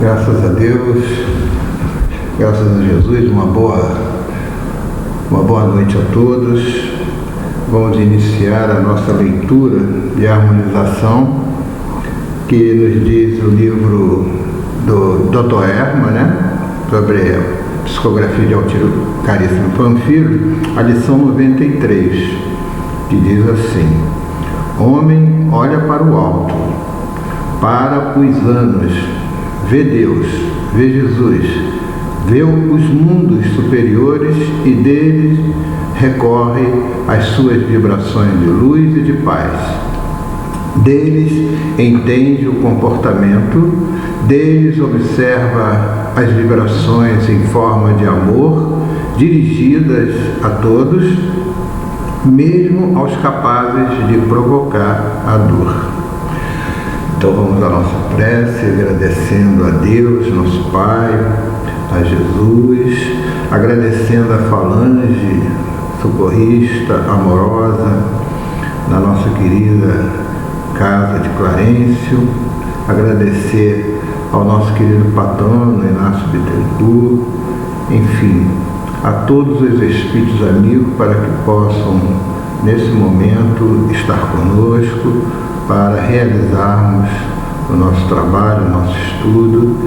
Graças a Deus, graças a Jesus, uma boa noite a todos. Vamos iniciar a nossa leitura de harmonização, que nos diz o livro do Dr. Hermann, sobre a psicografia de Altiero Caríssimo Pamphílio, a lição 93, que diz assim: homem olha para o alto, para os anos, vê Deus, vê Jesus, vê os mundos superiores e deles recorre às suas vibrações de luz e de paz. Deles entende o comportamento, deles observa as vibrações em forma de amor dirigidas a todos, mesmo aos capazes de provocar a dor. Então vamos à nossa prece, agradecendo a Deus, nosso Pai, a Jesus, agradecendo a falange socorrista, amorosa, da nossa querida Casa de Clarencio, agradecer ao nosso querido patrono Inácio Bittencourt, enfim, a todos os espíritos amigos para que possam, nesse momento, estar conosco para realizarmos o nosso trabalho, o nosso estudo.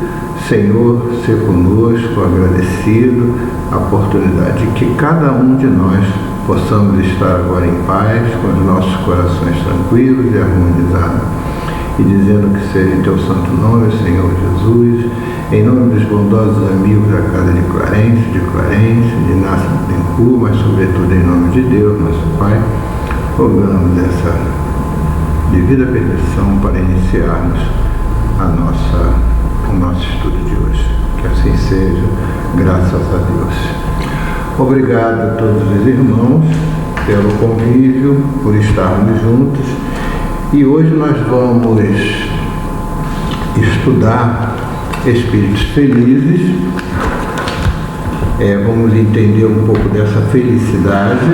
Senhor, ser conosco, agradecido a oportunidade de que cada um de nós possamos estar agora em paz, com os nossos corações tranquilos e harmonizados, e dizendo que seja em teu santo nome, Senhor Jesus, em nome dos bondosos amigos da Casa de Clarencio, de Inácio Bittencourt, mas sobretudo em nome de Deus, nosso Pai, rogamos essa devida permissão para iniciarmos o nosso estudo de hoje. Que assim seja, graças a Deus. Obrigado a todos os irmãos pelo convívio, por estarmos juntos. E hoje nós vamos estudar espíritos felizes. Vamos entender um pouco dessa felicidade.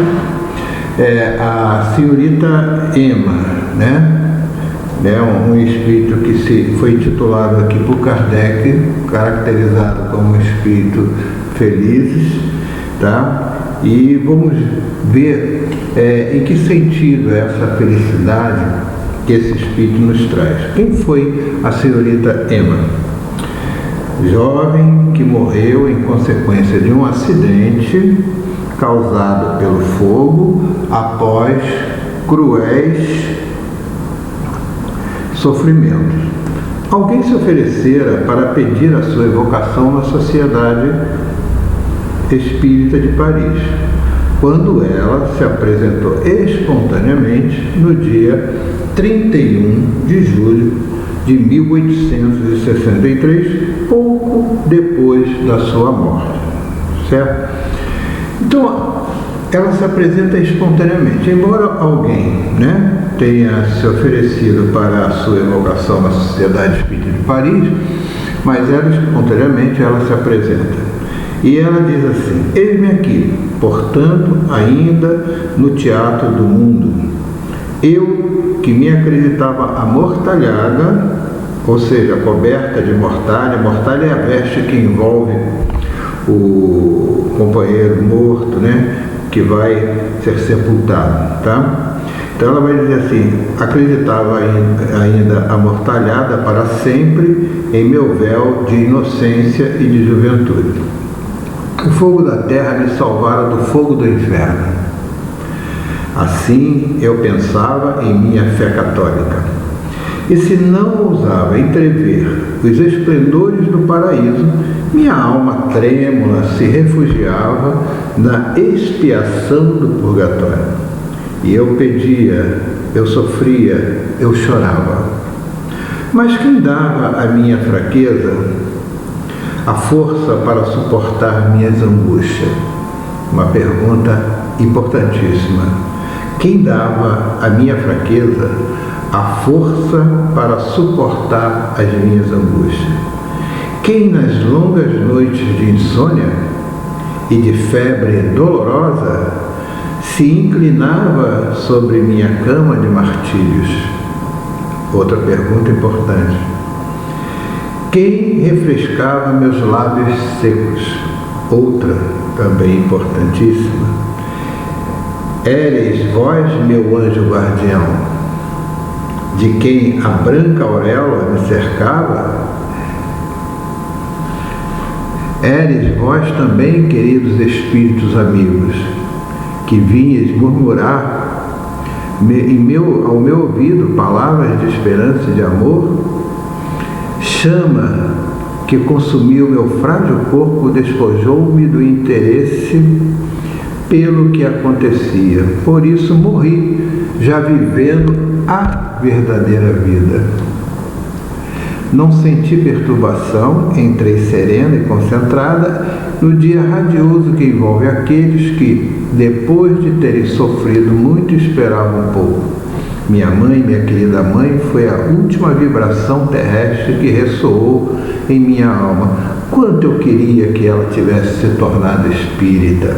A senhorita Emma, um espírito que foi intitulado aqui por Kardec, caracterizado como espírito felizes, tá? E vamos ver em que sentido é essa felicidade que esse espírito nos traz. Quem foi a senhorita Emma? Jovem que morreu em consequência de um acidente causado pelo fogo após cruéis sofrimentos. Alguém se oferecera para pedir a sua evocação na Sociedade Espírita de Paris, quando ela se apresentou espontaneamente no dia 31 de julho de 1863, pouco depois da sua morte, certo? Então, ela se apresenta espontaneamente, embora alguém, tenha se oferecido para a sua evocação na Sociedade Espírita de Paris, mas ela espontaneamente se apresenta. E ela diz assim: eis-me aqui, portanto, ainda no teatro do mundo. Eu, que me acreditava amortalhada, ou seja, coberta de mortalha. Mortalha é a veste que envolve o companheiro morto, que vai ser sepultado, tá? Então ela vai dizer assim: acreditava ainda amortalhada para sempre em meu véu de inocência e de juventude. O fogo da terra me salvara do fogo do inferno. Assim eu pensava em minha fé católica. E se não ousava entrever os esplendores do paraíso, minha alma trêmula se refugiava na expiação do purgatório. E eu pedia, eu sofria, eu chorava. Mas quem dava à minha fraqueza a força para suportar minhas angústias? Uma pergunta importantíssima. Quem dava à minha fraqueza a força para suportar as minhas angústias? Quem nas longas noites de insônia e de febre dolorosa se inclinava sobre minha cama de martírios? Outra pergunta importante. Quem refrescava meus lábios secos? Outra, também importantíssima. Éreis vós, meu anjo guardião, de quem a branca auréola me cercava? Éreis vós também, queridos espíritos amigos, que vinhas murmurar ao meu ouvido palavras de esperança e de amor? Chama que consumiu meu frágil corpo despojou-me do interesse pelo que acontecia. Por isso morri, já vivendo a verdadeira vida. Não senti perturbação, entrei serena e concentrada no dia radioso que envolve aqueles que, depois de terem sofrido muito, esperavam um pouco. Minha mãe, minha querida mãe, foi a última vibração terrestre que ressoou em minha alma. Quanto eu queria que ela tivesse se tornado espírita.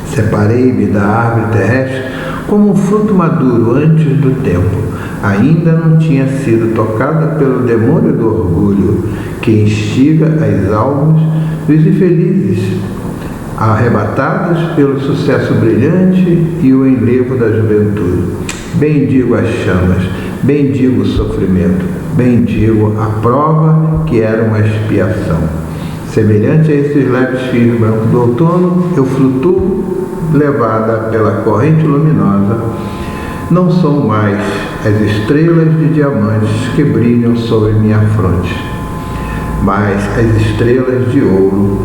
Separei-me da árvore terrestre como um fruto maduro antes do tempo. Ainda não tinha sido tocada pelo demônio do orgulho, que instiga as almas dos infelizes, arrebatadas pelo sucesso brilhante e o enlevo da juventude. Bendigo as chamas, bendigo o sofrimento, bendigo a prova que era uma expiação. Semelhante a esses leves fios brancos do outono, eu flutuo, levada pela corrente luminosa. Não são mais as estrelas de diamantes que brilham sobre minha fronte, mas as estrelas de ouro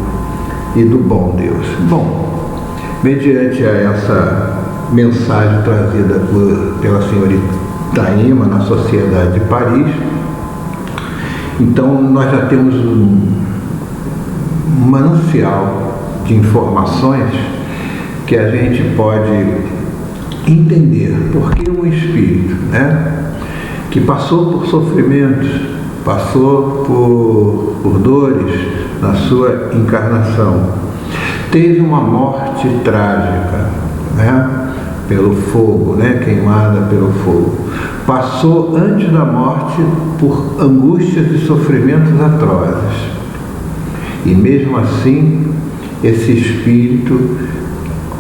e do bom Deus. Bom, mediante a essa mensagem trazida pela senhorita Taima na Sociedade de Paris, então nós já temos um manancial de informações que a gente pode entender por que um espírito, que passou por sofrimentos, passou por dores na sua encarnação, teve uma morte trágica, pelo fogo, queimada pelo fogo, passou antes da morte por angústias e sofrimentos atrozes, e mesmo assim esse espírito,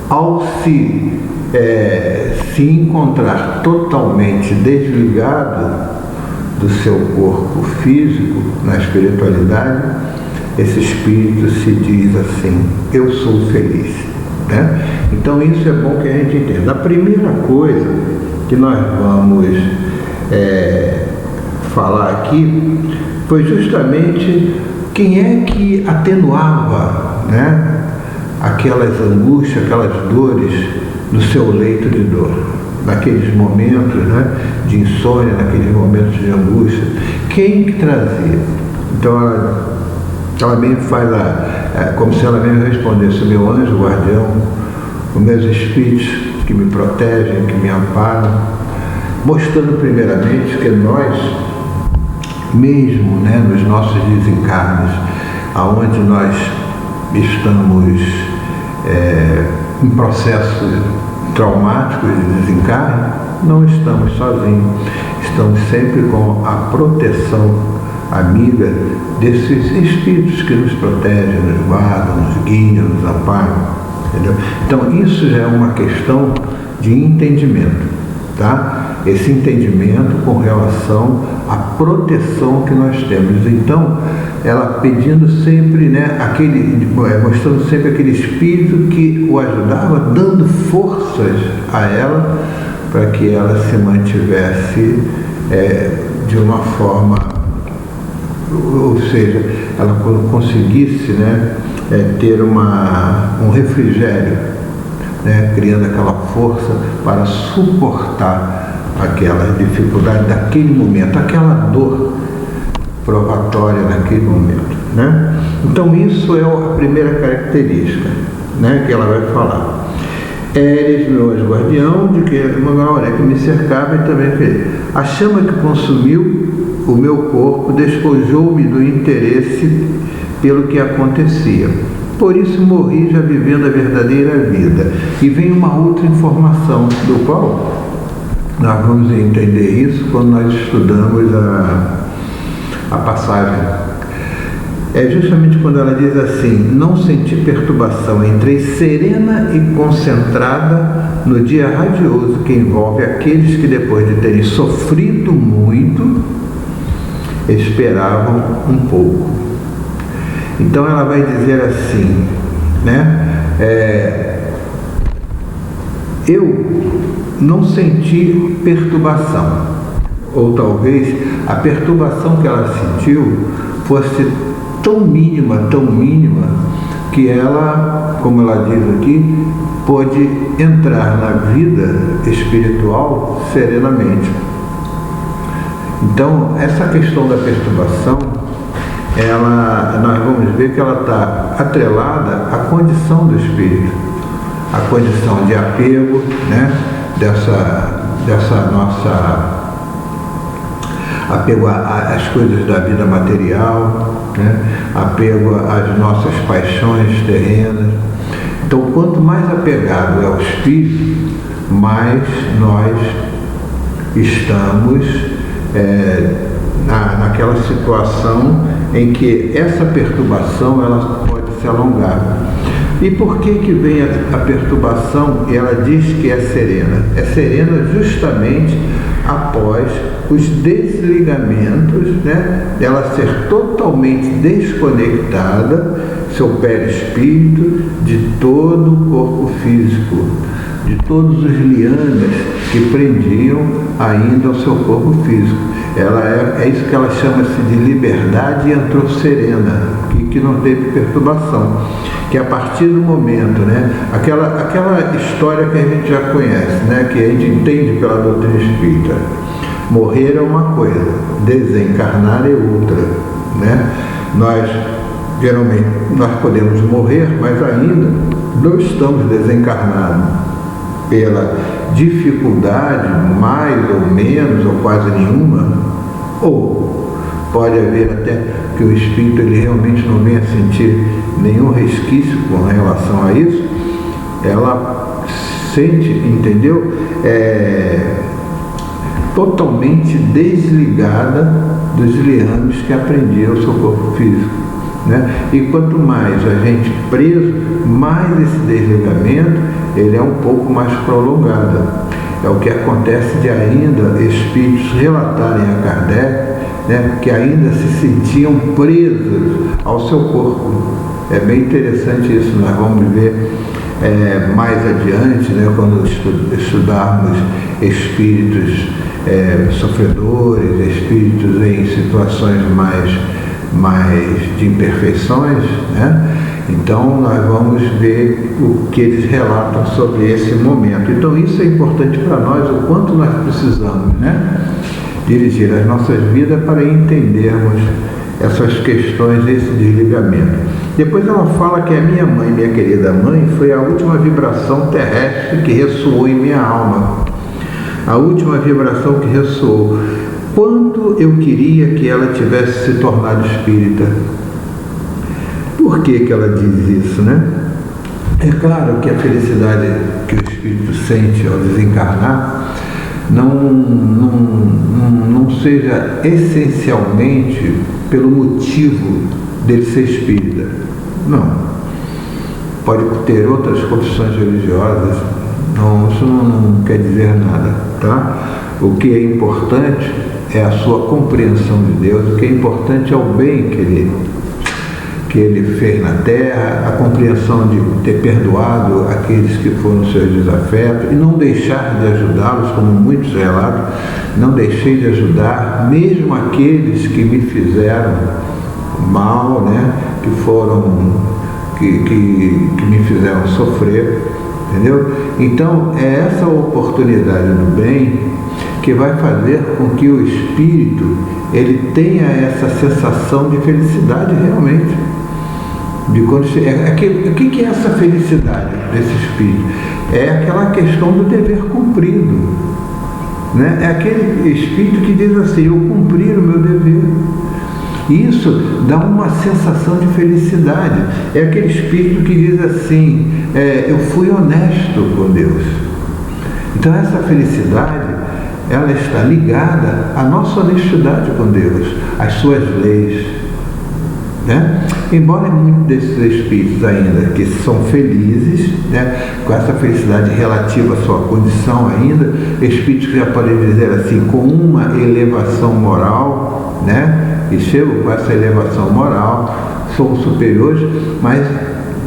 ao se encontrar totalmente desligado do seu corpo físico na espiritualidade, esse espírito se diz assim: eu sou feliz. Então isso é bom que a gente entenda. A primeira coisa que nós vamos falar aqui foi justamente quem é que atenuava aquelas angústias, aquelas dores no seu leito de dor, naqueles momentos de insônia, naqueles momentos de angústia. Quem que trazia? Então ela mesmo faz como se ela mesmo respondesse: o meu anjo guardião, os meus espíritos que me protegem, que me amparam, mostrando primeiramente que nós, mesmo nos nossos desencarnes, aonde nós estamos em processo traumático de desencarne, não estamos sozinhos, estamos sempre com a proteção amiga desses espíritos que nos protegem, nos guardam, nos guiam, nos amparam, entendeu? Então isso já é uma questão de entendimento, tá? Esse entendimento com relação à proteção que nós temos. Então ela pedindo sempre, mostrando sempre aquele espírito que o ajudava, dando forças a ela para que ela se mantivesse de uma forma, ou seja, ela conseguisse ter um refrigério, criando aquela força para suportar aquela dificuldade daquele momento, aquela dor provatória naquele momento. Então isso é a primeira característica que ela vai falar. Éres, meu anjo guardião, de que uma hora que me cercava e também a chama que consumiu o meu corpo despojou-me do interesse pelo que acontecia. Por isso morri, já vivendo a verdadeira vida. E vem uma outra informação, do qual nós vamos entender isso quando nós estudamos a passagem é justamente quando ela diz assim: não senti perturbação, entrei serena e concentrada no dia radioso que envolve aqueles que, depois de terem sofrido muito, esperavam um pouco. Então ela vai dizer assim, né? Eu não senti perturbação, ou talvez a perturbação que ela sentiu fosse tão mínima, que ela, como ela diz aqui, pôde entrar na vida espiritual serenamente. Então, essa questão da perturbação, nós vamos ver que ela está atrelada à condição do espírito, à condição de apego, né? dessa nossa apego às coisas da vida material, né? Apego às nossas paixões terrenas. Então, quanto mais apegado é o espírito, mais nós estamos naquela situação em que essa perturbação ela pode se alongar. E por que vem a perturbação? E ela diz que é serena. É serena justamente após os desligamentos, né? Ela ser totalmente desconectada, seu perispírito, de todo o corpo físico, de todos os liames que prendiam ainda ao seu corpo físico. É isso que ela chama-se de liberdade, e entrou serena, que não teve perturbação. Que a partir do momento, né, aquela história que a gente já conhece, né, que a gente entende pela doutrina espírita, morrer é uma coisa, desencarnar é outra, né? Geralmente nós podemos morrer, mas ainda não estamos desencarnados pela dificuldade, mais ou menos, ou quase nenhuma, ou pode haver até que o espírito ele realmente não venha sentir nenhum resquício com relação a isso. Ela sente, entendeu? Totalmente desligada dos liames que aprendia o seu corpo físico, né? E quanto mais a gente preso, mais esse desligamento ele é um pouco mais prolongado. É o que acontece de ainda espíritos relatarem a Kardec, né, que ainda se sentiam presos ao seu corpo. É bem interessante isso, nós vamos ver mais adiante, né, quando estudarmos espíritos sofredores, espíritos em situações mais de imperfeições, né? Então nós vamos ver o que eles relatam sobre esse momento. Então isso é importante para nós, o quanto nós precisamos, né, dirigir as nossas vidas para entendermos essas questões, esse desligamento. Depois ela fala que a minha mãe, minha querida mãe, foi a última vibração terrestre que ressoou em minha alma. A última vibração que ressoou. Quanto eu queria que ela tivesse se tornado espírita. Por que ela diz isso, né? É claro que a felicidade que o espírito sente ao desencarnar não seja essencialmente pelo motivo dele ser espírita. Não. Pode ter outras confissões religiosas. Não, isso não quer dizer nada, tá? O que é importante é a sua compreensão de Deus. O que é importante é o bem que ele fez na terra, a compreensão de ter perdoado aqueles que foram seus desafetos e não deixar de ajudá-los, como muitos relatam. Não deixei de ajudar mesmo aqueles que me fizeram mal, né? que me fizeram sofrer, entendeu? Então é essa oportunidade do bem que vai fazer com que o espírito ele tenha essa sensação de felicidade realmente. O que é essa felicidade desse espírito? É aquela questão do dever cumprido, né? É aquele espírito que diz assim: eu cumpri o meu dever. Isso dá uma sensação de felicidade. É aquele espírito que diz assim: eu fui honesto com Deus. Então essa felicidade ela está ligada à nossa honestidade com Deus, às suas leis, né? Embora muitos desses espíritos ainda que são felizes, né, com essa felicidade relativa à sua condição ainda, espíritos que já podem dizer assim, com uma elevação moral, né, e chegam com essa elevação moral, são superiores, mas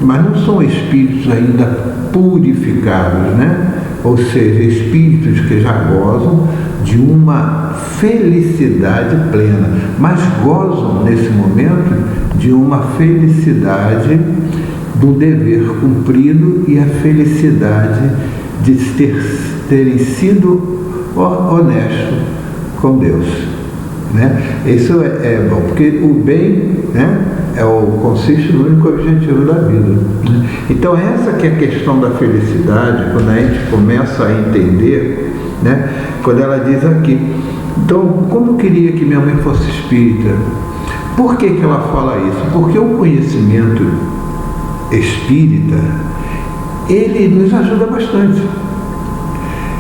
não são espíritos ainda purificados, né? Ou seja, espíritos que já gozam de uma felicidade plena, mas gozam nesse momento de uma felicidade do dever cumprido e a felicidade de terem sido honestos com Deus, né? Isso é bom, porque o bem, né, consiste no único objetivo da vida, né? Então essa que é a questão da felicidade, quando a gente começa a entender, né, quando ela diz aqui, então, como eu queria que minha mãe fosse espírita? Por que ela fala isso? Porque o conhecimento espírita, ele nos ajuda bastante.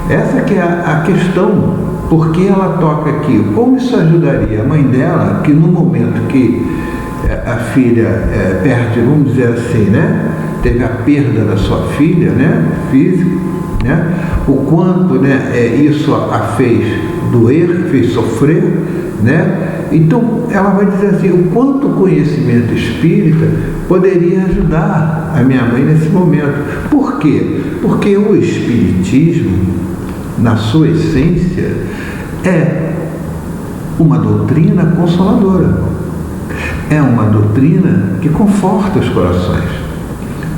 Essa que é a questão, porque ela toca aqui. Como isso ajudaria a mãe dela, que no momento que a filha perde, vamos dizer assim, né, teve a perda da sua filha, né, física, né, o quanto, né, isso a fez doer, fez sofrer, né? Então ela vai dizer assim, o quanto o conhecimento espírita poderia ajudar a minha mãe nesse momento. Por quê? Porque o espiritismo, na sua essência, é uma doutrina consoladora, é uma doutrina que conforta os corações.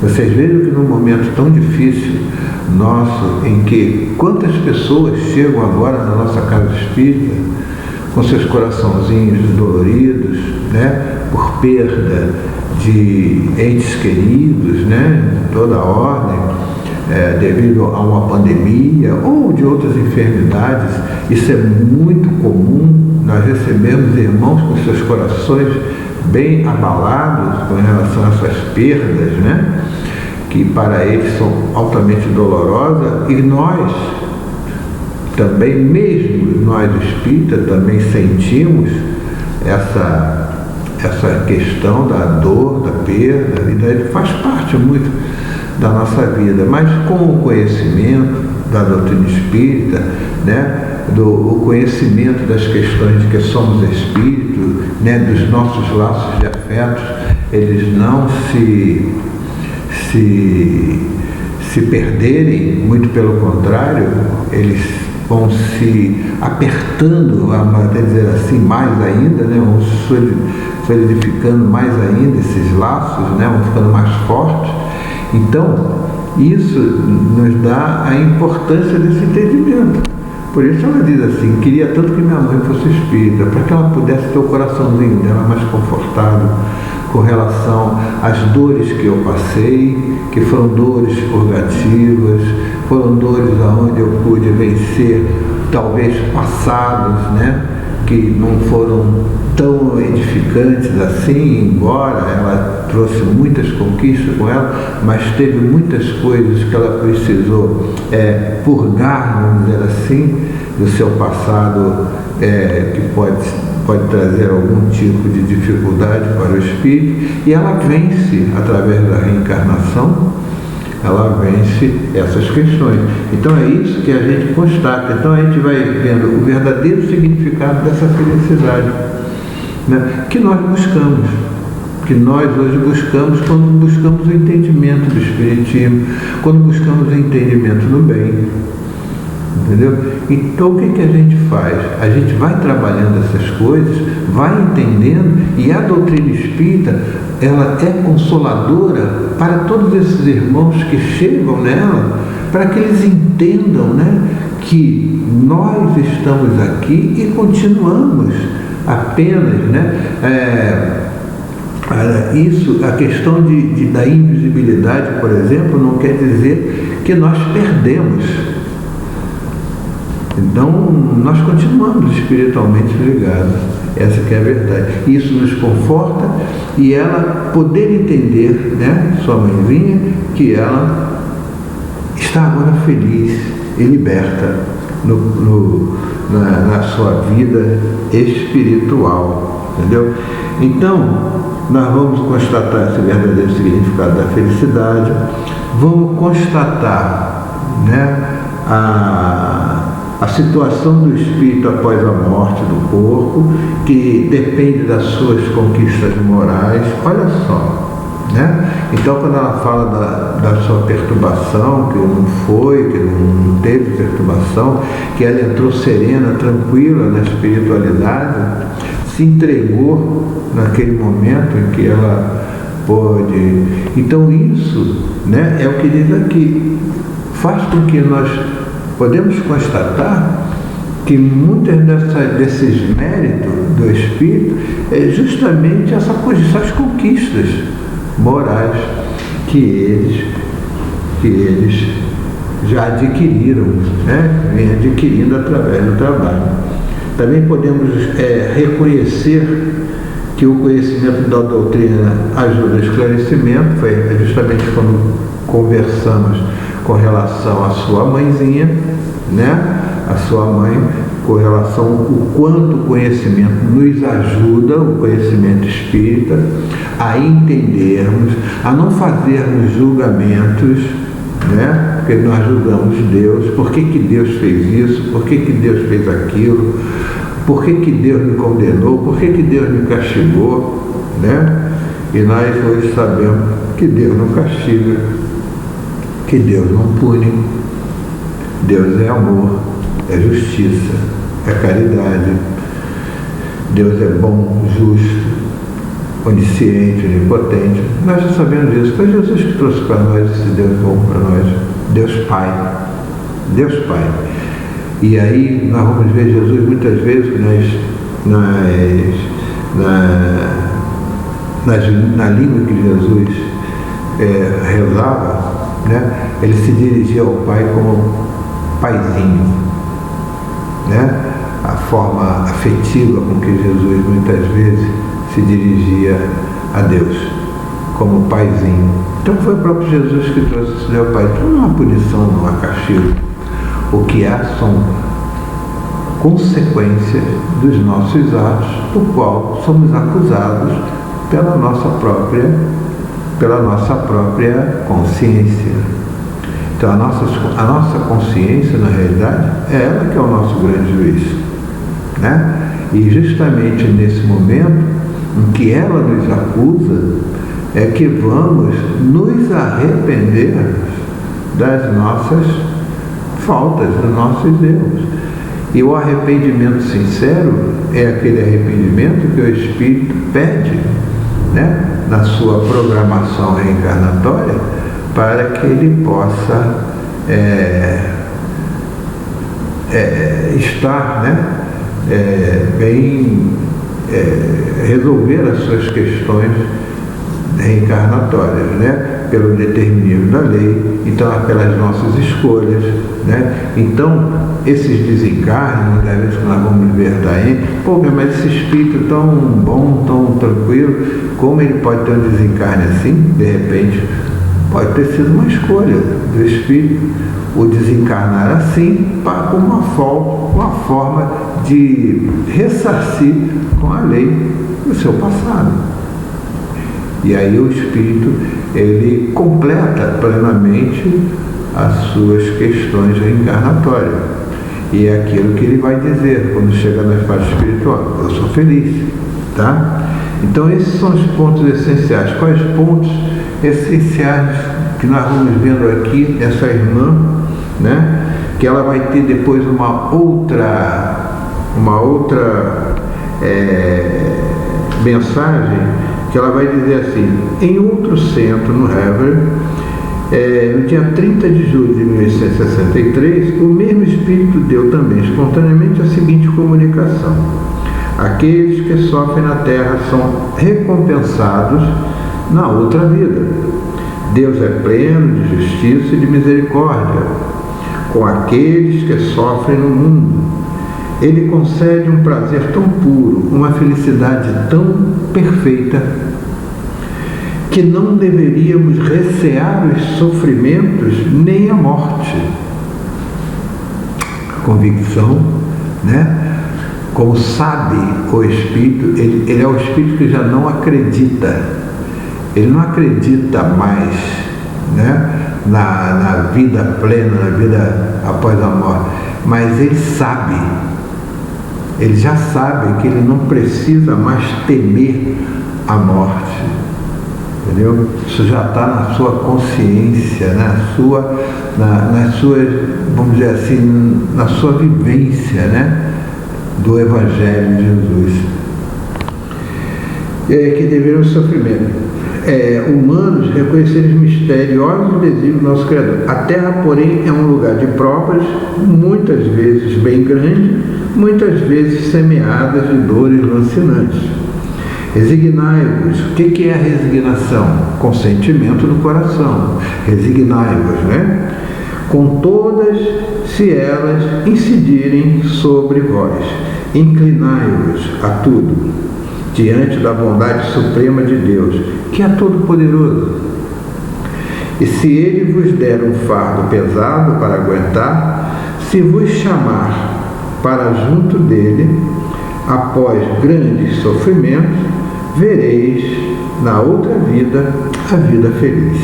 Vocês vejam que num momento tão difícil nosso, em que quantas pessoas chegam agora na nossa casa espírita com seus coraçãozinhos doloridos, né, por perda de entes queridos, né, de toda a ordem, devido a uma pandemia ou de outras enfermidades. Isso é muito comum. Nós recebemos irmãos com seus corações bem abalados com relação a essas perdas, né, que para eles são altamente dolorosas, e nós também, mesmo nós espíritas, também sentimos essa questão da dor, da perda, e daí faz parte muito da nossa vida. Mas com o conhecimento da doutrina espírita, né, o conhecimento das questões de que somos espíritos, né, dos nossos laços de afetos, eles não se perderem, muito pelo contrário, eles vão se apertando, vamos até dizer assim, mais ainda, né, vão solidificando mais ainda esses laços, né, vão ficando mais fortes. Então, isso nos dá a importância desse entendimento. Por isso ela diz assim, queria tanto que minha mãe fosse espírita, para que ela pudesse ter o coraçãozinho dela mais confortado com relação às dores que eu passei, que foram dores purgativas, foram dores aonde eu pude vencer, talvez passados, né, que não foram tão edificantes assim, embora ela trouxe muitas conquistas com ela, mas teve muitas coisas que ela precisou purgar, vamos dizer assim, do seu passado, que pode trazer algum tipo de dificuldade para o espírito, e ela vence, através da reencarnação, ela vence essas questões. Então é isso que a gente constata. Então a gente vai vendo o verdadeiro significado dessa felicidade, né, que nós buscamos, que nós hoje buscamos quando buscamos o entendimento do Espiritismo, quando buscamos o entendimento do bem. Entendeu? Então o que a gente faz? A gente vai trabalhando essas coisas, vai entendendo, e a doutrina espírita, ela é consoladora para todos esses irmãos que chegam nela, para que eles entendam, né, que nós estamos aqui e continuamos apenas, né, a questão da invisibilidade, por exemplo, não quer dizer que nós perdemos. Então, nós continuamos espiritualmente ligados. Essa que é a verdade. Isso nos conforta, e ela poder entender, né, sua mãezinha, que ela está agora feliz e liberta na sua vida espiritual. Entendeu? Então, nós vamos constatar esse verdadeiro significado da felicidade, vamos constatar, né, a situação do espírito após a morte do corpo, que depende das suas conquistas morais. Olha só, né? Então, quando ela fala da sua perturbação, que não foi, que não teve perturbação, que ela entrou serena, tranquila na espiritualidade, se entregou naquele momento em que ela pôde. Então isso, né, é o que diz aqui, faz com que nós podemos constatar que muitas desses méritos do Espírito é justamente essas conquistas morais que eles já adquiriram, né? Vêm adquirindo através do trabalho. Também podemos reconhecer que o conhecimento da doutrina ajuda ao esclarecimento. Foi justamente quando conversamos com relação à sua mãezinha, né? A sua mãe, com relação ao quanto o conhecimento nos ajuda, o conhecimento espírita, a entendermos, a não fazermos julgamentos, né? Porque nós julgamos Deus, por que Deus fez isso, por que Deus fez aquilo, por que Deus me condenou, por que Deus me castigou, né? E nós hoje sabemos que Deus não castiga, que Deus não pune. Deus é amor, é justiça, é caridade. Deus é bom, justo, onisciente, onipotente. Nós já sabemos disso. Foi Jesus que trouxe para nós esse Deus bom para nós. Deus Pai. Deus Pai. E aí nós vamos ver Jesus muitas vezes na língua que Jesus rezava, né? Ele se dirigia ao Pai como Paizinho, né? A forma afetiva com que Jesus muitas vezes se dirigia a Deus, como Paizinho. Então foi o próprio Jesus que trouxe esse Deus Pai. Então não há punição, não há castigo. O que há são consequências dos nossos atos, do qual somos acusados pela nossa própria consciência. Então a nossa consciência, na realidade, é ela que é o nosso grande juiz, né? E justamente nesse momento em que ela nos acusa, é que vamos nos arrepender das nossas faltas, dos nossos erros. E o arrependimento sincero é aquele arrependimento que o Espírito pede, né, na sua programação reencarnatória, para que ele possa estar, né, resolver as suas questões reencarnatórias, né, pelo determinismo da lei, então pelas nossas escolhas, né? Então esses desencarnes, muitas vezes que nós vamos ver daí, mas esse espírito tão bom, tão tranquilo, como ele pode ter um desencarne assim? De repente pode ter sido uma escolha do espírito o desencarnar assim, com uma forma de ressarcir com a lei do seu passado. E aí o espírito, ele completa plenamente as suas questões reencarnatórias. E é aquilo que ele vai dizer quando chega na fase espiritual: eu sou feliz, tá? Então esses são os pontos essenciais. Quais pontos essenciais que nós vamos vendo aqui, essa irmã, né? Que ela vai ter depois uma outra mensagem, que ela vai dizer assim: em outro centro, no Hever, no dia 30 de julho de 1863, o mesmo espírito deu também espontaneamente a seguinte comunicação: aqueles que sofrem na terra são recompensados na outra vida. Deus é pleno de justiça e de misericórdia com aqueles que sofrem no mundo. Ele concede um prazer tão puro, uma felicidade tão perfeita, que não deveríamos recear os sofrimentos nem a morte. A convicção, né, como sabe o Espírito, ele é o Espírito que já não acredita. Ele não acredita mais, né, na vida plena, na vida após a morte, mas ele sabe, ele já sabe que ele não precisa mais temer a morte, entendeu? Isso já está na sua consciência, nas suas, vamos dizer assim, na sua vivência, né, do Evangelho de Jesus. Que deveram o sofrimento humanos reconhecer os misteriosos desígnios do nosso Criador. A Terra, porém, é um lugar de provas, muitas vezes bem grande, muitas vezes semeadas de dores lancinantes. Resignai-vos. O que é a resignação? Consentimento do coração. Resignai-vos, né? Com todas, se elas incidirem sobre vós. Inclinai-vos a tudo, diante da bondade suprema de Deus, que é todo-poderoso. E se ele vos der um fardo pesado para aguentar, se vos chamar para junto dele, após grandes sofrimentos, vereis na outra vida a vida feliz.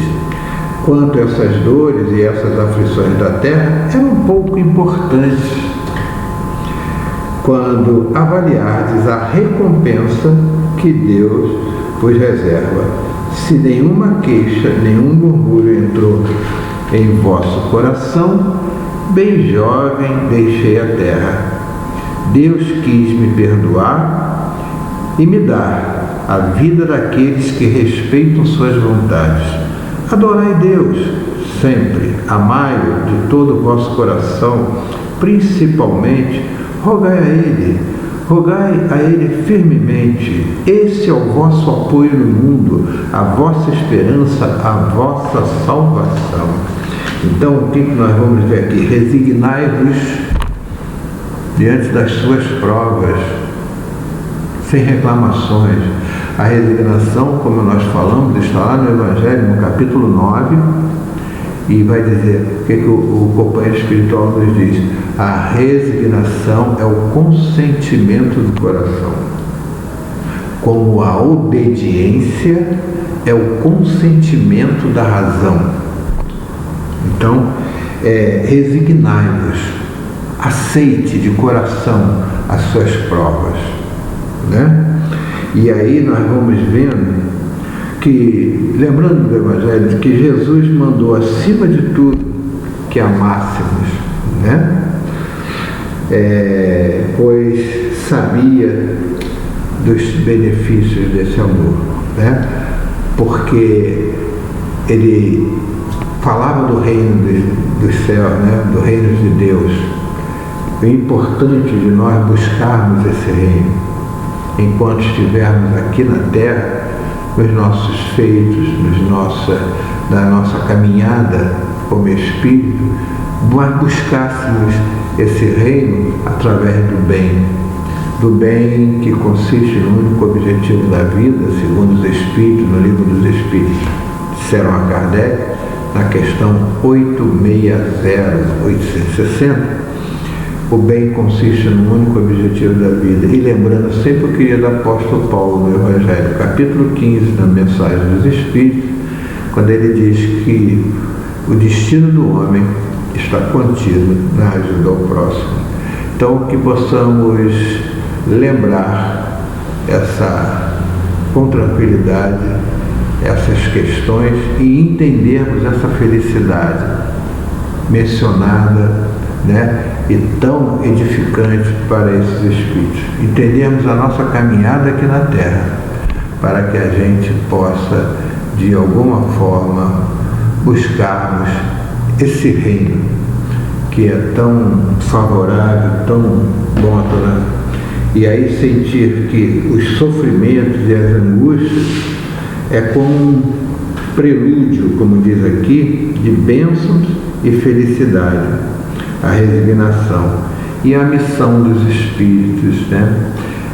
Quanto a essas dores e essas aflições da terra, eram pouco importantes quando avaliardes a recompensa que Deus vos reserva. Se nenhuma queixa, nenhum murmúrio entrou em vosso coração, bem jovem deixei a terra. Deus quis me perdoar e me dar a vida daqueles que respeitam suas vontades. Adorai Deus sempre, amai-o de todo o vosso coração, principalmente rogai a Ele firmemente. Esse é o vosso apoio no mundo, a vossa esperança, a vossa salvação. Então, o que nós vamos ver aqui? Resignai-vos diante das suas provas, sem reclamações. A resignação, como nós falamos, está lá no Evangelho, no capítulo 9, e vai dizer o que o companheiro espiritual nos diz. A resignação é o consentimento do coração, como a obediência é o consentimento da razão. Então, resignai-vos, aceite de coração as suas provas, né? E aí nós vamos vendo que, lembrando do Evangelho, que Jesus mandou acima de tudo que amássemos, né? Pois sabia dos benefícios desse amor, né? Porque ele falava do reino dos céus, né? Do reino de Deus. É importante de nós buscarmos esse reino enquanto estivermos aqui na terra, nos nossos feitos, na nossa caminhada como Espírito, nós buscássemos esse reino através do bem que consiste no único objetivo da vida, segundo os Espíritos, no Livro dos Espíritos, disseram a Kardec, na questão 860, o bem consiste no único objetivo da vida. E lembrando sempre o que do apóstolo Paulo no Evangelho, capítulo 15, na Mensagem dos Espíritos, quando ele diz que o destino do homem está contido na ajuda ao próximo. Então, que possamos lembrar com tranquilidade essas questões e entendermos essa felicidade mencionada, né, e tão edificante para esses espíritos. Entendermos a nossa caminhada aqui na Terra, para que a gente possa, de alguma forma, buscarmos esse reino que é tão favorável, tão bom a toda. E aí sentir que os sofrimentos e as angústias é como um prelúdio, como diz aqui, de bênçãos e felicidade. A resignação e a missão dos espíritos, né?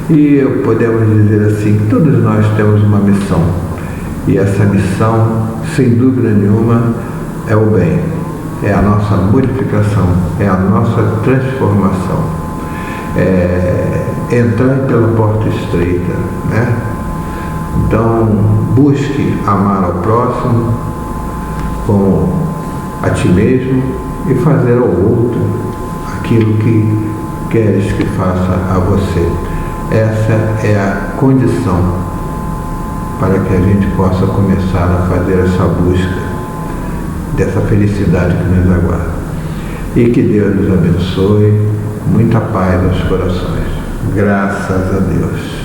E podemos dizer assim, que todos nós temos uma missão, e essa missão, sem dúvida nenhuma, é o bem, é a nossa purificação, é a nossa transformação. entrai pela porta estreita, né? Então, busque amar ao próximo como a ti mesmo e fazer ao outro aquilo que queres que faça a você. Essa é a condição para que a gente possa começar a fazer essa busca dessa felicidade que nos aguarda. E que Deus nos abençoe, muita paz aos corações. Graças a Deus.